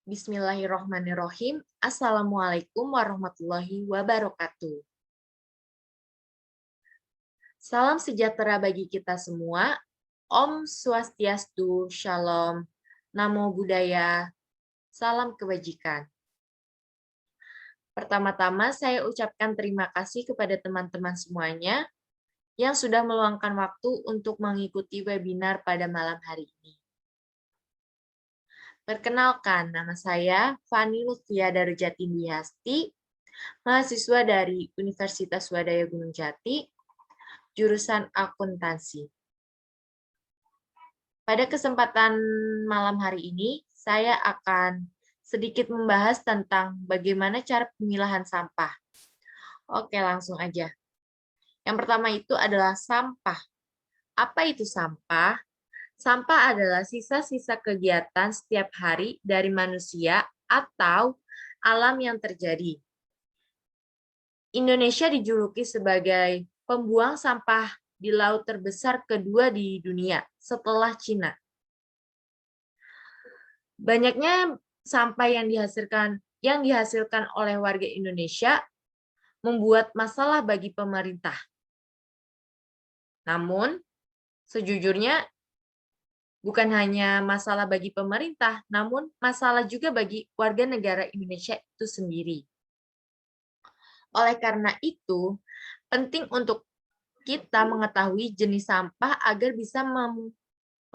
Bismillahirrohmanirrohim. Assalamualaikum warahmatullahi wabarakatuh. Salam sejahtera bagi kita semua. Om Swastiastu, Shalom, Namo Buddhaya, salam kebajikan. Pertama-tama saya ucapkan terima kasih kepada teman-teman semuanya yang sudah meluangkan waktu untuk mengikuti webinar pada malam hari ini. Perkenalkan, nama saya Fani Lutfia Darujati Dwiasti, mahasiswa dari Universitas Swadaya Gunung Jati, jurusan akuntansi. Pada kesempatan malam hari ini, saya akan sedikit membahas tentang bagaimana cara pemilahan sampah. Oke, langsung aja. Yang pertama itu adalah sampah. Apa itu sampah? Sampah adalah sisa-sisa kegiatan setiap hari dari manusia atau alam yang terjadi. Indonesia dijuluki sebagai pembuang sampah di laut terbesar kedua di dunia setelah Cina. Banyaknya sampah yang dihasilkan oleh warga Indonesia membuat masalah bagi pemerintah. Namun, sejujurnya bukan hanya masalah bagi pemerintah, namun masalah juga bagi warga negara Indonesia itu sendiri. Oleh karena itu, penting untuk kita mengetahui jenis sampah agar bisa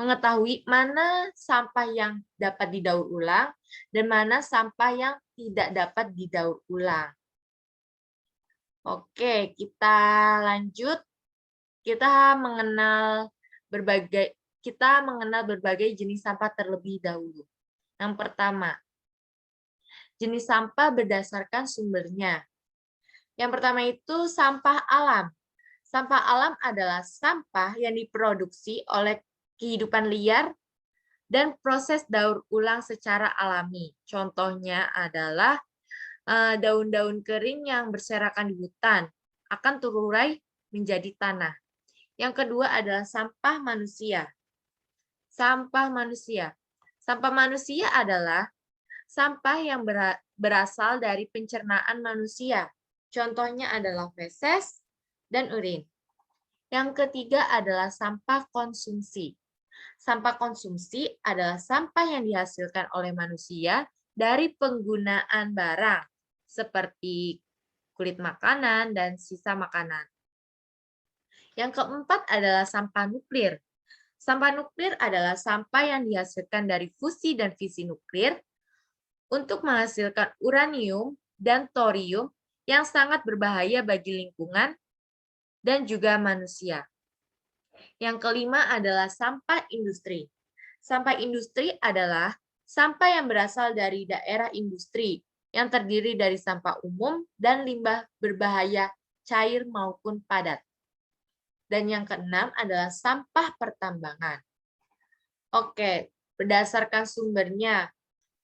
mengetahui mana sampah yang dapat didaur ulang dan mana sampah yang tidak dapat didaur ulang. Oke, kita lanjut. Kita mengenal berbagai jenis sampah terlebih dahulu. Yang pertama, jenis sampah berdasarkan sumbernya. Yang pertama itu sampah alam. Sampah alam adalah sampah yang diproduksi oleh kehidupan liar dan proses daur ulang secara alami. Contohnya adalah daun-daun kering yang berserakan di hutan akan terurai menjadi tanah. Yang kedua adalah sampah manusia. Sampah manusia. Sampah manusia adalah sampah yang berasal dari pencernaan manusia. Contohnya adalah feses dan urin. Yang ketiga adalah sampah konsumsi. Sampah konsumsi adalah sampah yang dihasilkan oleh manusia dari penggunaan barang, seperti kulit makanan dan sisa makanan. Yang keempat adalah sampah nuklir. Sampah nuklir adalah sampah yang dihasilkan dari fusi dan fisi nuklir untuk menghasilkan uranium dan thorium yang sangat berbahaya bagi lingkungan dan juga manusia. Yang kelima adalah sampah industri. Sampah industri adalah sampah yang berasal dari daerah industri yang terdiri dari sampah umum dan limbah berbahaya cair maupun padat. Dan yang keenam adalah sampah pertambangan. Oke, berdasarkan sumbernya.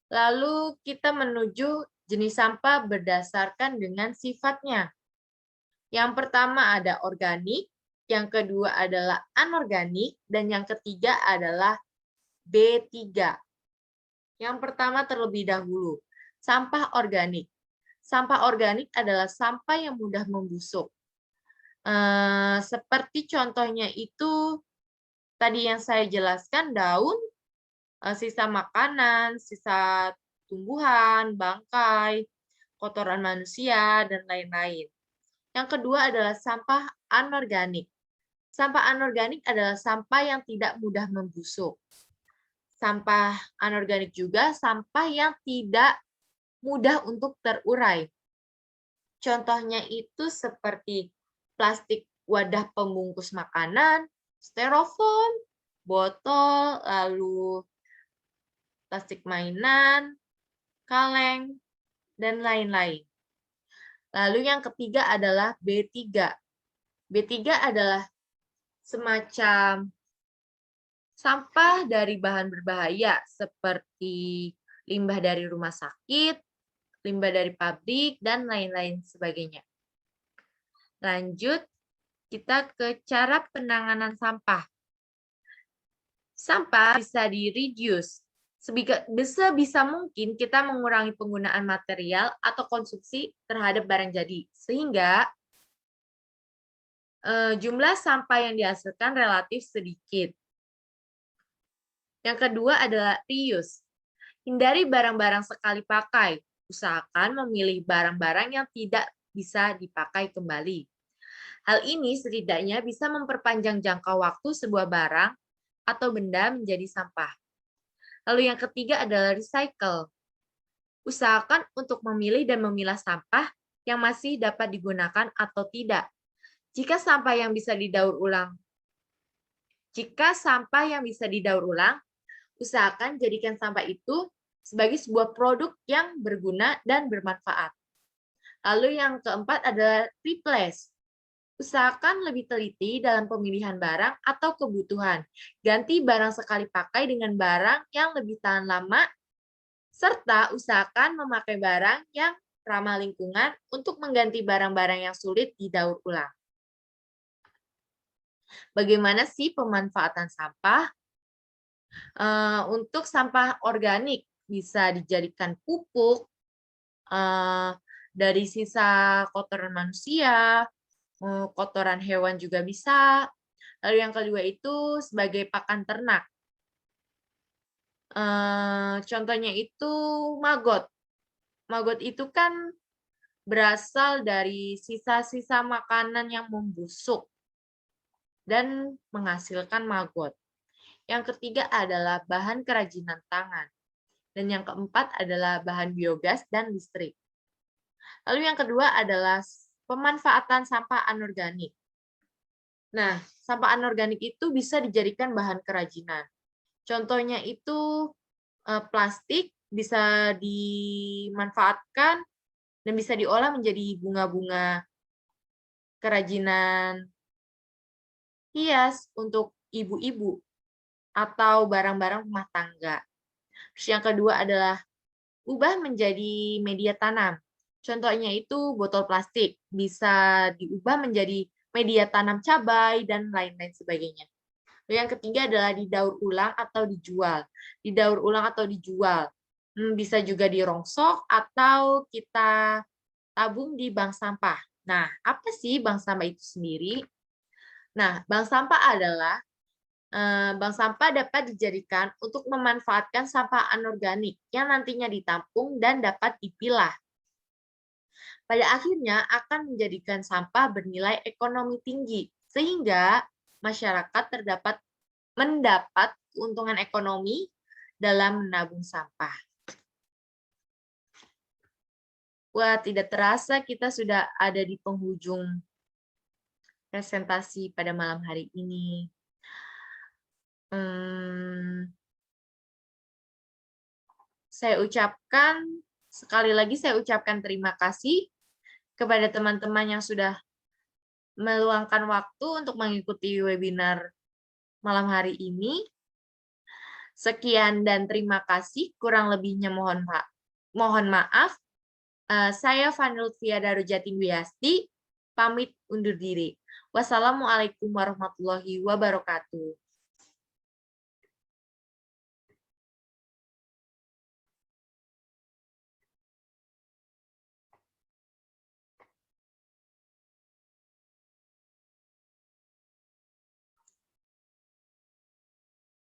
Lalu kita menuju jenis sampah berdasarkan dengan sifatnya. Yang pertama ada organik, yang kedua adalah anorganik, dan yang ketiga adalah B3. Yang pertama terlebih dahulu, sampah organik. Sampah organik adalah sampah yang mudah membusuk. Seperti contohnya itu, tadi yang saya jelaskan, daun, sisa makanan, sisa tumbuhan, bangkai, kotoran manusia, dan lain-lain. Yang kedua adalah sampah anorganik. Sampah anorganik adalah sampah yang tidak mudah membusuk. Sampah anorganik juga sampah yang tidak mudah untuk terurai. Contohnya itu seperti plastik wadah pembungkus makanan, styrofoam, botol, lalu plastik mainan, kaleng, dan lain-lain. Lalu yang ketiga adalah B3. B3 adalah semacam sampah dari bahan berbahaya seperti limbah dari rumah sakit, limbah dari pabrik, dan lain-lain sebagainya. Lanjut, kita ke cara penanganan sampah. Sampah bisa di-reduce. Sebisa mungkin kita mengurangi penggunaan material atau konsumsi terhadap barang jadi, sehingga jumlah sampah yang dihasilkan relatif sedikit. Yang kedua adalah reuse. Hindari barang-barang sekali pakai. Usahakan memilih barang-barang yang tidak bisa dipakai kembali. Hal ini setidaknya bisa memperpanjang jangka waktu sebuah barang atau benda menjadi sampah. Lalu yang ketiga adalah recycle. Usahakan untuk memilih dan memilah sampah yang masih dapat digunakan atau tidak. Jika sampah yang bisa didaur ulang, usahakan jadikan sampah itu sebagai sebuah produk yang berguna dan bermanfaat. Lalu yang keempat adalah replace. Usahakan lebih teliti dalam pemilihan barang atau kebutuhan. Ganti barang sekali pakai dengan barang yang lebih tahan lama, serta usahakan memakai barang yang ramah lingkungan untuk mengganti barang-barang yang sulit didaur ulang. Bagaimana sih pemanfaatan sampah? Untuk sampah organik bisa dijadikan pupuk, dari sisa kotoran manusia, kotoran hewan juga bisa. Lalu yang kedua itu sebagai pakan ternak. Contohnya itu maggot. Maggot itu kan berasal dari sisa-sisa makanan yang membusuk dan menghasilkan maggot. Yang ketiga adalah bahan kerajinan tangan. Dan yang keempat adalah bahan biogas dan listrik. Lalu yang kedua adalah pemanfaatan sampah anorganik. Nah, sampah anorganik itu bisa dijadikan bahan kerajinan. Contohnya itu plastik bisa dimanfaatkan dan bisa diolah menjadi bunga-bunga kerajinan hias untuk ibu-ibu atau barang-barang rumah tangga. Terus yang kedua adalah ubah menjadi media tanam. Contohnya itu botol plastik bisa diubah menjadi media tanam cabai dan lain-lain sebagainya. Lalu yang ketiga adalah didaur ulang atau dijual. Didaur ulang atau dijual. Bisa juga dirongsok atau kita tabung di bank sampah. Nah, apa sih bank sampah itu sendiri? Nah, bank sampah adalah bank sampah dapat dijadikan untuk memanfaatkan sampah anorganik yang nantinya ditampung dan dapat dipilah. Pada akhirnya akan menjadikan sampah bernilai ekonomi tinggi, sehingga masyarakat mendapat keuntungan ekonomi dalam menabung sampah. Wah, tidak terasa kita sudah ada di penghujung presentasi pada malam hari ini. Sekali lagi saya ucapkan terima kasih kepada teman-teman yang sudah meluangkan waktu untuk mengikuti webinar malam hari ini. Sekian dan terima kasih. Kurang lebihnya mohon maaf. Saya Fani Lutfia Darujati Wiasti, pamit undur diri. Wassalamualaikum warahmatullahi wabarakatuh.